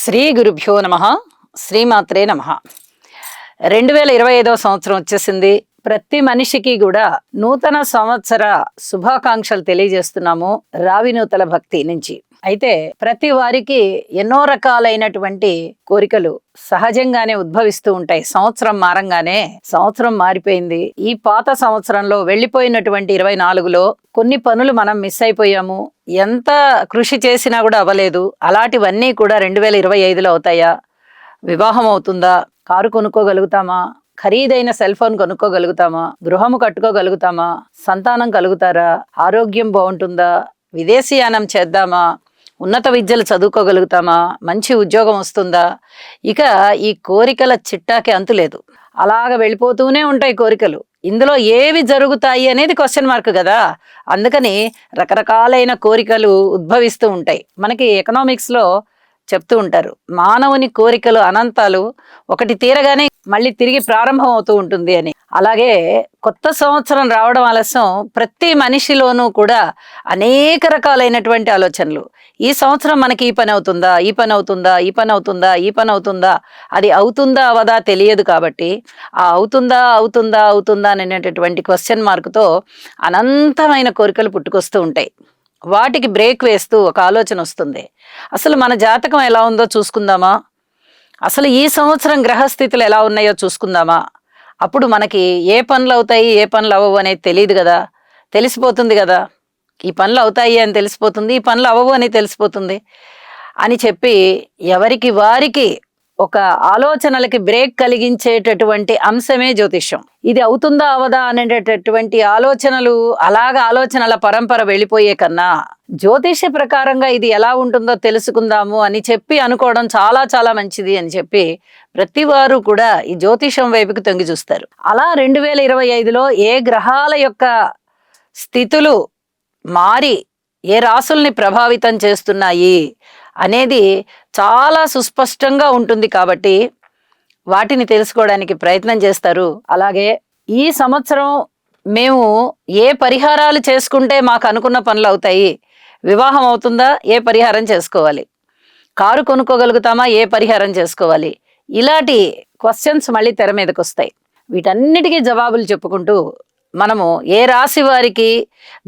శ్రీ గురుభ్యో నమ. శ్రీమాత్రే నమ. 2025 సంవత్సరం వచ్చేసింది. ప్రతి మనిషికి కూడా నూతన సంవత్సర శుభాకాంక్షలు తెలియజేస్తున్నాము రావినూతల భక్తి నుంచి. అయితే ప్రతి వారికి ఎన్నో రకాలైనటువంటి కోరికలు సహజంగానే ఉద్భవిస్తూ ఉంటాయి. సంవత్సరం మారంగానే సంవత్సరం మారిపోయింది. ఈ పాత సంవత్సరంలో వెళ్ళిపోయినటువంటి 24లో కొన్ని పనులు మనం మిస్ అయిపోయాము. ఎంత కృషి చేసినా కూడా అవ్వలేదు. అలాంటివన్నీ కూడా 2025లో అవుతాయా? వివాహం అవుతుందా? కారు కొనుక్కోగలుగుతామా? ఖరీదైన సెల్ ఫోన్ కొనుక్కోగలుగుతామా? గృహము కట్టుకోగలుగుతామా? సంతానం కలుగుతారా? ఆరోగ్యం బాగుంటుందా? విదేశీయానం చేద్దామా? ఉన్నత విద్యలు చదువుకోగలుగుతామా? మంచి ఉద్యోగం వస్తుందా? ఇక ఈ కోరికల చిట్టాకి అంతు లేదు. అలాగ వెళ్ళిపోతూనే ఉంటాయి కోరికలు. ఇందులో ఏవి జరుగుతాయి అనేది క్వశ్చన్ మార్క్ కదా. అందుకని రకరకాలైన కోరికలు ఉద్భవిస్తూ ఉంటాయి. మనకి ఎకనామిక్స్లో చెప్తూ ఉంటారు, మానవుని కోరికలు అనంతాలు, ఒకటి తీరగానే మళ్ళీ తిరిగి ప్రారంభం అవుతూ ఉంటుంది అని. అలాగే కొత్త సంవత్సరం రావడం ఆలస్యం. ప్రతి మనిషిలోనూ కూడా అనేక రకాలైనటువంటి ఆలోచనలు. ఈ సంవత్సరం మనకి ఈ పని అవుతుందా, ఈ పని అవుతుందా, ఈ పని అవుతుందా, ఈ పని అవుతుందా, అది అవుతుందా అవదా తెలియదు. కాబట్టి ఆ అవుతుందా అవుతుందా అవుతుందా అనేటటువంటి క్వశ్చన్ మార్కుతో అనంతమైన కోరికలు పుట్టుకొస్తూ ఉంటాయి. వాటికి బ్రేక్ వేస్తూ ఒక ఆలోచన వస్తుంది. అసలు మన జాతకం ఎలా ఉందో చూసుకుందామా? అసలు ఈ సంవత్సరం గ్రహస్థితులు ఎలా ఉన్నాయో చూసుకుందామా? అప్పుడు మనకి ఏ పనులు అవుతాయి, ఏ పనులు అవ్వవు అనేది తెలియదు కదా. తెలిసిపోతుంది కదా. ఈ పనులు అవుతాయి అని తెలిసిపోతుంది, ఈ పనులు అవ్వవు అని తెలిసిపోతుంది అని చెప్పి ఎవరికి వారికి ఒక ఆలోచనలకి బ్రేక్ కలిగించేటటువంటి అంశమే జ్యోతిష్యం. ఇది అవుతుందా అవదా అనేటటువంటి ఆలోచనలు, అలాగ ఆలోచనల పరంపర వెళ్ళిపోయే కన్నా జ్యోతిష్య ప్రకారంగా ఇది ఎలా ఉంటుందో తెలుసుకుందాము అని చెప్పి అనుకోవడం చాలా చాలా మంచిది అని చెప్పి ప్రతి వారు కూడా ఈ జ్యోతిషం వైపుకి తొంగి చూస్తారు. అలా 2025లో ఏ గ్రహాల యొక్క స్థితులు మారి ఏ రాసుల్ని ప్రభావితం చేస్తున్నాయి అనేది చాలా సుస్పష్టంగా ఉంటుంది. కాబట్టి వాటిని తెలుసుకోవడానికి ప్రయత్నం చేస్తారు. అలాగే ఈ సంవత్సరం మేము ఏ పరిహారాలు చేసుకుంటే మాకు అనుకున్న పనులు అవుతాయి? వివాహం అవుతుందా? ఏ పరిహారం చేసుకోవాలి? కారు కొనుక్కోగలుగుతామా? ఏ పరిహారం చేసుకోవాలి? ఇలాంటి క్వశ్చన్స్ మళ్ళీ తెర మీదకి వస్తాయి. వీటన్నిటికీ జవాబులు చెప్పుకుంటూ మనము ఏ రాశి వారికి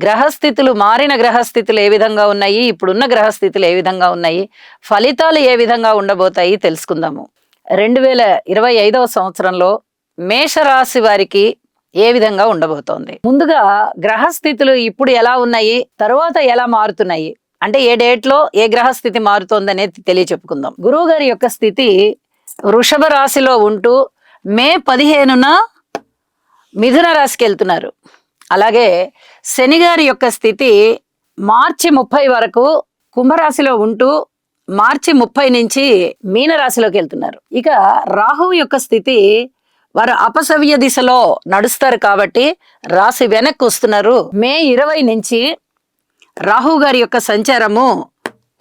గ్రహస్థితులు, మారిన గ్రహస్థితులు ఏ విధంగా ఉన్నాయి, ఇప్పుడున్న గ్రహస్థితులు ఏ విధంగా ఉన్నాయి, ఫలితాలు ఏ విధంగా ఉండబోతాయి తెలుసుకుందాము. 2025 సంవత్సరంలో మేషరాశి వారికి ఏ విధంగా ఉండబోతోంది? ముందుగా గ్రహస్థితులు ఇప్పుడు ఎలా ఉన్నాయి, తరువాత ఎలా మారుతున్నాయి అంటే ఏ డేట్లో ఏ గ్రహస్థితి మారుతోంది అనేది తెలియచెప్పుకుందాం. గురువు గారి యొక్క స్థితి వృషభ రాశిలో ఉంటూ మే 15న మిథున రాశికి వెళ్తున్నారు. అలాగే శని గారి యొక్క స్థితి మార్చి 30 వరకు కుంభరాశిలో ఉంటూ మార్చి 30 నుంచి మీనరాశిలోకి వెళ్తున్నారు. ఇక రాహువు యొక్క స్థితి, వారు అపసవ్య దిశలో నడుస్తారు కాబట్టి రాశి వెనక్కి వస్తున్నారు. మే 20 నుంచి రాహువు గారి యొక్క సంచారము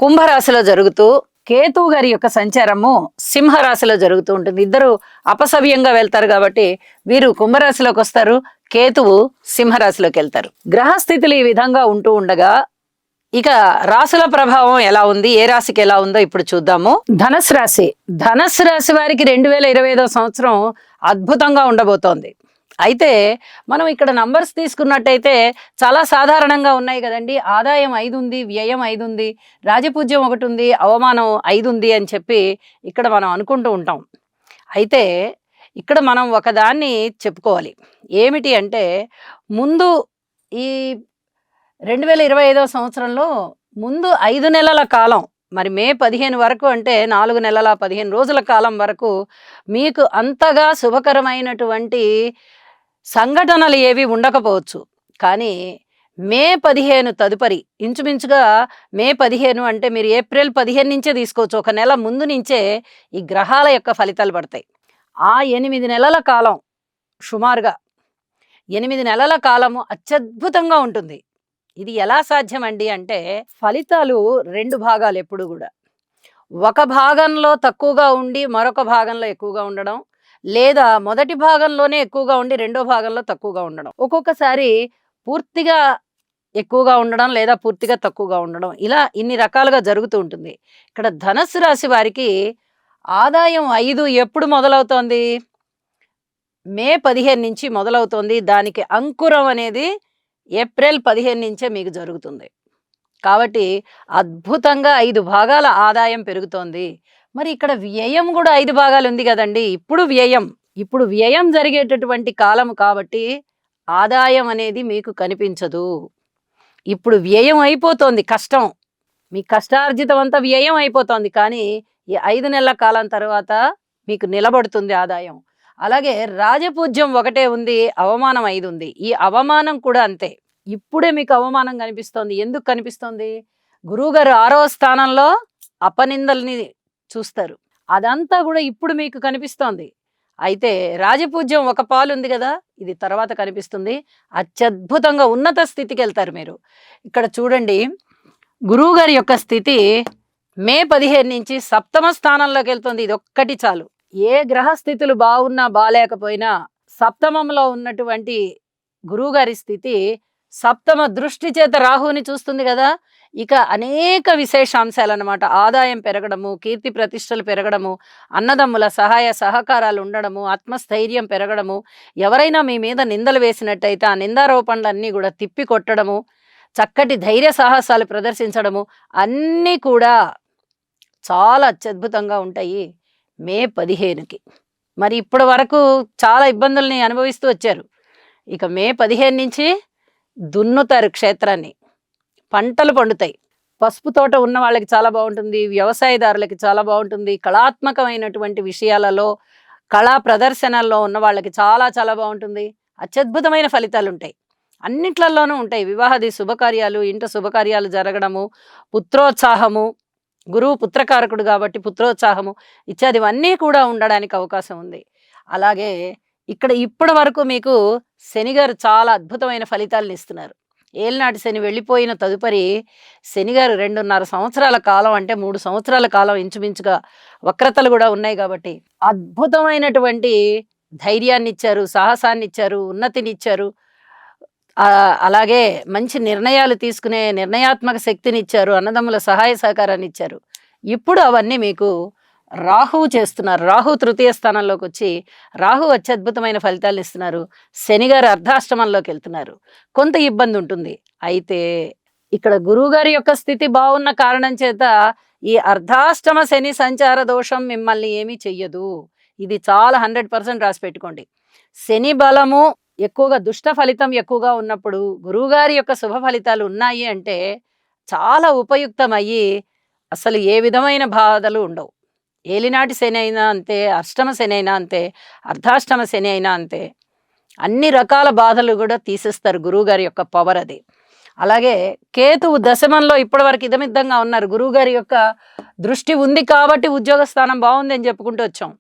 కుంభరాశిలో జరుగుతూ కేతువు గారి యొక్క సంచారము సింహరాశిలో జరుగుతూ ఉంటుంది. ఇద్దరు అపసవ్యంగా వెళ్తారు కాబట్టి వీరు కుంభరాశిలోకి వస్తారు, కేతువు సింహరాశిలోకి వెళ్తారు. గ్రహస్థితులు ఈ విధంగా ఉంటూ ఉండగా ఇక రాశుల ప్రభావం ఎలా ఉంది, ఏ రాశికి ఎలా ఉందో ఇప్పుడు చూద్దాము. ధనుసు రాశి. ధనుసు రాశి వారికి 2025 సంవత్సరం అద్భుతంగా ఉండబోతోంది. అయితే మనం ఇక్కడ నంబర్స్ తీసుకున్నట్టయితే చాలా సాధారణంగా ఉన్నాయి కదండి. ఆదాయం 5 ఉంది, వ్యయం 5 ఉంది, రాజపూజ్యం 1 ఉంది, అవమానం 5 ఉంది అని చెప్పి ఇక్కడ మనం అనుకుంటూ ఉంటాం. అయితే ఇక్కడ మనం ఒకదాన్ని చెప్పుకోవాలి. ఏమిటి అంటే, ముందు ఈ 2025 సంవత్సరంలో ముందు 5 నెలల కాలం, మరి మే 15 వరకు అంటే 4 నెలల 15 రోజుల కాలం వరకు మీకు అంతగా శుభకరమైనటువంటి సంఘటనలు ఏవి ఉండకపోవచ్చు. కానీ మే 15 తదుపరి ఇంచుమించుగా మే 15 అంటే మీరు ఏప్రిల్ 15 నుంచే తీసుకోవచ్చు. ఒక నెల ముందు నుంచే ఈ గ్రహాల యొక్క ఫలితాలు పడతాయి. ఆ 8 నెలల కాలం, సుమారుగా 8 నెలల కాలము అత్యద్భుతంగా ఉంటుంది. ఇది ఎలా సాధ్యమండి అంటే, ఫలితాలు 2 భాగాలు ఎప్పుడు కూడా. ఒక భాగంలో తక్కువగా ఉండి మరొక భాగంలో ఎక్కువగా ఉండడం, లేదా మొదటి భాగంలోనే ఎక్కువగా ఉండి రెండో భాగంలో తక్కువగా ఉండడం. ఒక్కొక్కసారి పూర్తిగా ఎక్కువగా ఉండడం లేదా పూర్తిగా తక్కువగా ఉండడం, ఇలా ఇన్ని రకాలుగా జరుగుతూ ఉంటుంది. ఇక్కడ ధనస్సు రాశి వారికి ఆదాయం 5 ఎప్పుడు మొదలవుతోంది? మే 15 నుంచి మొదలవుతోంది. దానికి అంకురం అనేది ఏప్రిల్ 15 నుంచే మీకు జరుగుతుంది. కాబట్టి అద్భుతంగా 5 భాగాల ఆదాయం పెరుగుతోంది. మరి ఇక్కడ వ్యయం గూడా 5 భాగాలు ఉంది గదండీ! ఇప్పుడు వ్యయం జరిగేటటువంటి కాలం కాబట్టి ఆదాయం అనేది మీకు కనిపించదు. ఇప్పుడు వ్యయం అయిపోతోంది కష్టం. మీ కష్టార్జితం అంతా వ్యయం అయిపోతోంది. కానీ ఈ 5 నెలల కాలం తర్వాత మీకు నిలబడుతుంది ఆదాయం. అలాగే రాజపూజ్యం ఒకటే ఉంది, అవమానం 5 ఉంది. ఈ అవమానం కూడా అంతే. ఇప్పుడే మీకు అవమానం కనిపిస్తోంది. ఎందుకు కనిపిస్తోంది? గురువుగారు 6వ స్థానంలో అపనిందల్ని చూస్తారు. అదంతా కూడా ఇప్పుడు మీకు కనిపిస్తోంది. అయితే రాజపూజ్యం ఒక పాలు ఉంది కదా, ఇది తర్వాత కనిపిస్తుంది. అత్యద్భుతంగా ఉన్నత స్థితికి వెళ్తారు మీరు. ఇక్కడ చూడండి, గురువుగారి యొక్క స్థితి మే 15 నుంచి 7వ స్థానంలోకి వెళ్తుంది. ఇది ఒక్కటి చాలు. ఏ గ్రహస్థితులు బాగున్నా బాలేకపోయినా 7మంలో ఉన్నటువంటి గురువుగారి స్థితి 7మ దృష్టి చేత రాహుని చూస్తుంది కదా, ఇక అనేక విశేషాంశాలు అన్నమాట. ఆదాయం పెరగడము, కీర్తి ప్రతిష్టలు పెరగడము, అన్నదమ్ముల సహాయ సహకారాలు ఉండడము, ఆత్మస్థైర్యం పెరగడము, ఎవరైనా మీ మీద నిందలు వేసినట్టయితే ఆ నిందారోపణలన్నీ కూడా తిప్పి కొట్టడము, చక్కటి ధైర్య సాహసాలు ప్రదర్శించడము, అన్నీ కూడా చాలా అత్యద్భుతంగా ఉంటాయి మే 15కి. మరి ఇప్పటి వరకు చాలా ఇబ్బందుల్ని అనుభవిస్తూ వచ్చారు. ఇక మే 15 నుంచి దున్నుతారు క్షేత్రాన్ని, పంటలు పండుతాయి. పసుపు తోట ఉన్న వాళ్ళకి చాలా బాగుంటుంది, వ్యవసాయదారులకి చాలా బాగుంటుంది, కళాత్మకమైనటువంటి విషయాలలో కళా ప్రదర్శనల్లో ఉన్న వాళ్ళకి చాలా చాలా బాగుంటుంది. అత్యద్భుతమైన ఫలితాలు ఉంటాయి, అన్నిట్లలోనూ ఉంటాయి. వివాహాది శుభకార్యాలు, ఇంట శుభకార్యాలు జరగడము, పుత్రోత్సాహము, గురువు పుత్రకారకుడు కాబట్టి పుత్రోత్సాహము ఇత్యాదివన్నీ కూడా ఉండడానికి అవకాశం ఉంది. అలాగే ఇక్కడ ఇప్పటి వరకు మీకు శనిగారు చాలా అద్భుతమైన ఫలితాలను ఇస్తున్నారు. ఏలినాటి శని వెళ్ళిపోయిన తదుపరి శనిగారు 2.5 సంవత్సరాల కాలం, అంటే 3 సంవత్సరాల కాలం ఇంచుమించుగా వక్రతలు కూడా ఉన్నాయి కాబట్టి అద్భుతమైనటువంటి ధైర్యాన్ని ఇచ్చారు, సాహసాన్ని ఇచ్చారు, ఉన్నతిని ఇచ్చారు. అలాగే మంచి నిర్ణయాలు తీసుకునే నిర్ణయాత్మక శక్తిని ఇచ్చారు, అన్నదమ్ముల సహాయ సహకారాన్ని ఇచ్చారు. ఇప్పుడు అవన్నీ మీకు రాహువు చేస్తున్నారు. రాహు 3వ స్థానంలోకి వచ్చి రాహు అత్యద్భుతమైన ఫలితాలు ఇస్తున్నారు. శనిగారు అర్ధాష్టమంలోకి వెళ్తున్నారు. కొంత ఇబ్బంది ఉంటుంది. అయితే ఇక్కడ గురువుగారి యొక్క స్థితి బాగున్న కారణం చేత ఈ అర్ధాష్టమ శని సంచార దోషం మిమ్మల్ని ఏమీ చెయ్యదు. ఇది చాలా 100% రాసి పెట్టుకోండి. శని బలము ఎక్కువగా, దుష్ట ఫలితం ఎక్కువగా ఉన్నప్పుడు గురువుగారి యొక్క శుభ ఫలితాలు ఉన్నాయి అంటే చాలా ఉపయుక్తమయ్యి అసలు ఏ విధమైన బాధలు ఉండవు. ఏలినాటి శని అయినా అంతే, అష్టమ శని అయినా అంతే, అర్ధాష్టమ శని అయినా అంతే, అన్ని రకాల బాధలు కూడా తీసేస్తారు గురువుగారి యొక్క పవర్ అది. అలాగే కేతువు దశమంలో ఇప్పటి వరకు ఇదమిద్దంగా ఉన్నారు. గురువుగారి యొక్క దృష్టి ఉంది కాబట్టి ఉద్యోగ స్థానం బాగుంది అని చెప్పుకుంటూ వచ్చాం.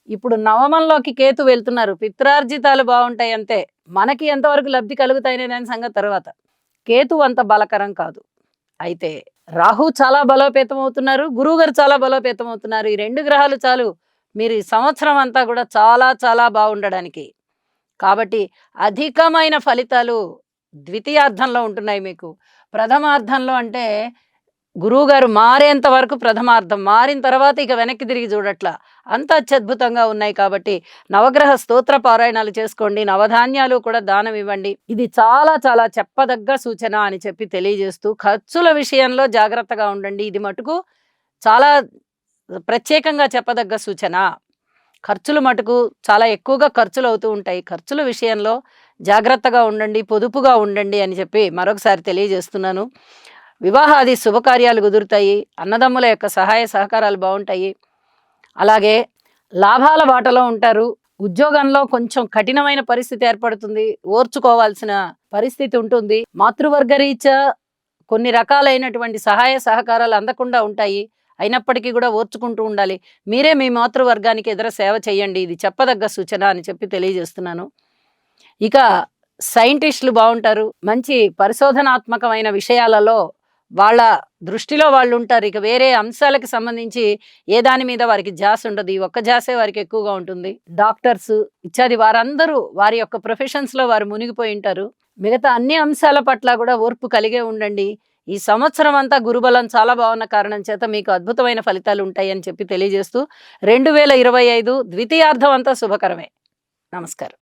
ఇప్పుడు నవమంలోకి కేతు వెళ్తున్నారు. పిత్రార్జితాలు బాగుంటాయి అంతే, మనకి ఎంతవరకు లబ్ధి కలుగుతాయనే దాని సంగతి తర్వాత. కేతు అంత బలకరం కాదు. అయితే రాహు చాలా బలోపేతం అవుతున్నారు, గురువుగారు చాలా బలోపేతం అవుతున్నారు. ఈ 2 గ్రహాలు చాలు మీరు ఈ సంవత్సరం అంతా కూడా చాలా చాలా బాగుండడానికి. కాబట్టి అధికమైన ఫలితాలు ద్వితీయార్థంలో ఉంటున్నాయి మీకు. ప్రథమార్థంలో అంటే గురువుగారు మారేంత వరకు ప్రథమార్థం, మారిన తర్వాత ఇక వెనక్కి తిరిగి చూడట్లా, అంత అత్యద్భుతంగా ఉన్నాయి. కాబట్టి నవగ్రహ స్తోత్ర పారాయణాలు చేసుకోండి, నవధాన్యాలు కూడా దానం ఇవ్వండి. ఇది చాలా చాలా చెప్పదగ్గ సూచన అని చెప్పి తెలియజేస్తూ, ఖర్చుల విషయంలో జాగ్రత్తగా ఉండండి. ఇది మటుకు చాలా ప్రత్యేకంగా చెప్పదగ్గ సూచన. ఖర్చులు మటుకు చాలా ఎక్కువగా ఖర్చులు అవుతూ ఉంటాయి. ఖర్చుల విషయంలో జాగ్రత్తగా ఉండండి, పొదుపుగా ఉండండి అని చెప్పి మరొకసారి తెలియజేస్తున్నాను. వివాహాది శుభకార్యాలు కుదురుతాయి, అన్నదమ్ముల యొక్క సహాయ సహకారాలు బాగుంటాయి. అలాగే లాభాల బాటలో ఉంటారు. ఉద్యోగంలో కొంచెం కఠినమైన పరిస్థితి ఏర్పడుతుంది, ఓర్చుకోవాల్సిన పరిస్థితి ఉంటుంది. మాతృవర్గ రీత్యా కొన్ని రకాలైనటువంటి సహాయ సహకారాలు అందకుండా ఉంటాయి. అయినప్పటికీ కూడా ఓర్చుకుంటూ ఉండాలి. మీరే మీ మాతృవర్గానికి ఎదుర సేవ చేయండి. ఇది చెప్పదగ్గ సూచన అని చెప్పి తెలియజేస్తున్నాను. ఇక సైంటిస్టులు బాగుంటారు. మంచి పరిశోధనాత్మకమైన విషయాలలో వాళ్ళ దృష్టిలో వాళ్ళు ఉంటారు. ఇక వేరే అంశాలకు సంబంధించి ఏ దాని మీద వారికి ధ్యాస ఉండదు. ఈ ఒక్క ధ్యాసే వారికి ఎక్కువగా ఉంటుంది. డాక్టర్స్ ఇత్యాది వారందరూ వారి యొక్క ప్రొఫెషన్స్‌లో వారు మునిగిపోయి ఉంటారు. మిగతా అన్ని అంశాల పట్ల కూడా ఓర్పు కలిగే ఉండండి. ఈ సంవత్సరం అంతా గురుబలం చాలా బాగున్న కారణం చేత మీకు అద్భుతమైన ఫలితాలు ఉంటాయని చెప్పి తెలియజేస్తూ 2025 ద్వితీయార్థం అంతా శుభకరమే. నమస్కారం.